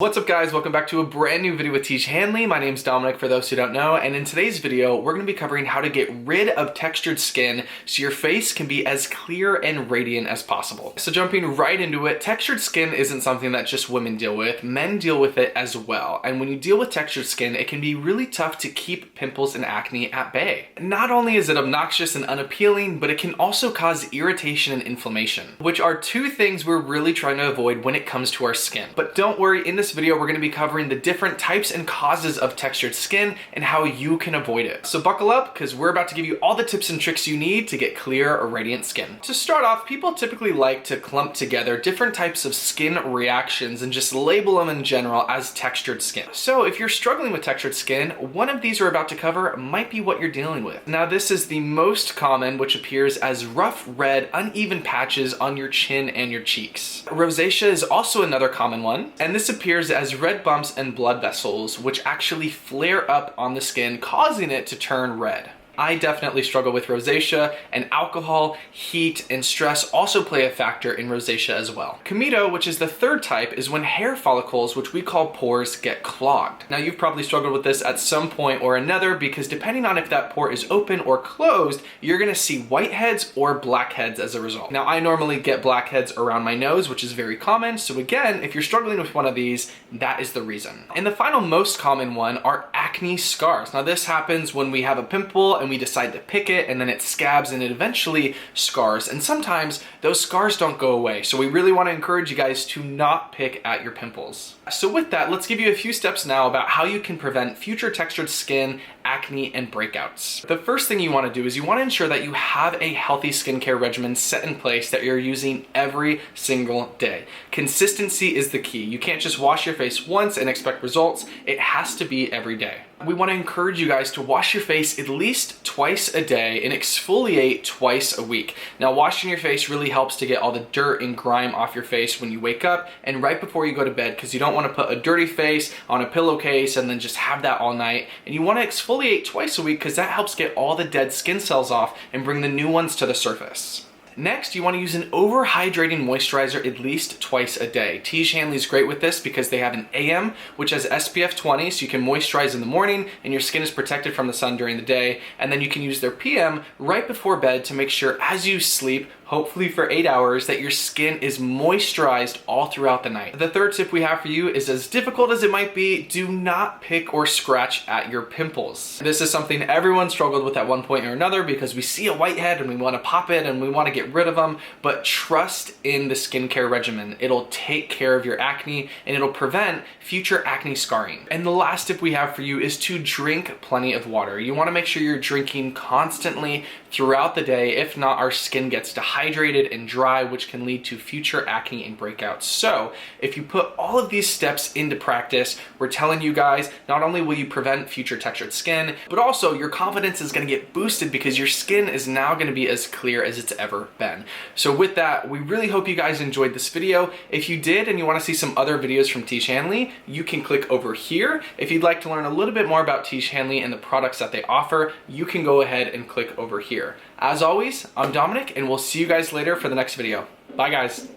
What's up guys, welcome back to a brand new video with Tiege Hanley. My name's Dominic for those who don't know, and in today's video we're going to be covering how to get rid of textured skin so your face can be as clear and radiant as possible. So jumping right into it, textured skin isn't something that just women deal with, men deal with it as well. And when you deal with textured skin, it can be really tough to keep pimples and acne at bay. Not only is it obnoxious and unappealing, but it can also cause irritation and inflammation, which are two things we're really trying to avoid when it comes to our skin. But don't worry, in this video we're going to be covering the different types and causes of textured skin and how you can avoid it. So buckle up because we're about to give you all the tips and tricks you need to get clear or radiant skin. To start off, people typically like to clump together different types of skin reactions and just label them in general as textured skin. So if you're struggling with textured skin, one of these we're about to cover might be what you're dealing with. Now this is the most common, which appears as rough red uneven patches on your chin and your cheeks. Rosacea is also another common one, and this appears as red bumps and blood vessels, which actually flare up on the skin, causing it to turn red. I definitely struggle with rosacea, and alcohol, heat, and stress also play a factor in rosacea as well. Comedo, which is the third type, is when hair follicles, which we call pores, get clogged. Now you've probably struggled with this at some point or another because depending on if that pore is open or closed, you're gonna see whiteheads or blackheads as a result. Now I normally get blackheads around my nose, which is very common, so again, if you're struggling with one of these, that is the reason. And the final most common one are acne scars. Now this happens when we have a pimple and we decide to pick it, and then it scabs and it eventually scars, and sometimes those scars don't go away. So we really want to encourage you guys to not pick at your pimples. So with that, let's give you a few steps now about how you can prevent future textured skin, acne, and breakouts. The first thing you want to do is you want to ensure that you have a healthy skincare regimen set in place that you're using every single day. Consistency is the key. You can't just wash your face once and expect results. It has to be every day. We want to encourage you guys to wash your face at least twice a day and exfoliate twice a week. Now, washing your face really helps to get all the dirt and grime off your face when you wake up and right before you go to bed, because you don't want to put a dirty face on a pillowcase and then just have that all night. And you want to exfoliate twice a week because that helps get all the dead skin cells off and bring the new ones to the surface. Next, you want to use an over-hydrating moisturizer at least twice a day. Tiege Hanley is great with this because they have an AM, which has SPF 20, so you can moisturize in the morning and your skin is protected from the sun during the day. And then you can use their PM right before bed to make sure as you sleep, hopefully for 8 hours, that your skin is moisturized all throughout the night. The third tip we have for you is, as difficult as it might be, do not pick or scratch at your pimples. This is something everyone struggled with at one point or another because we see a whitehead and we want to pop it and we want to get rid of them, but trust in the skincare regimen. It'll take care of your acne and it'll prevent future acne scarring. And the last tip we have for you is to drink plenty of water. You want to make sure you're drinking constantly throughout the day. If not, our skin gets dehydrated and dry, which can lead to future acne and breakouts. So if you put all of these steps into practice, we're telling you guys, not only will you prevent future textured skin, but also your confidence is going to get boosted because your skin is now going to be as clear as it's ever been. So with that, we really hope you guys enjoyed this video. If you did and you want to see some other videos from Tiege Hanley, you can click over here. If you'd like to learn a little bit more about Tiege Hanley and the products that they offer, you can go ahead and click over here. As always, I'm Dominic, and we'll see you guys later for the next video. Bye guys.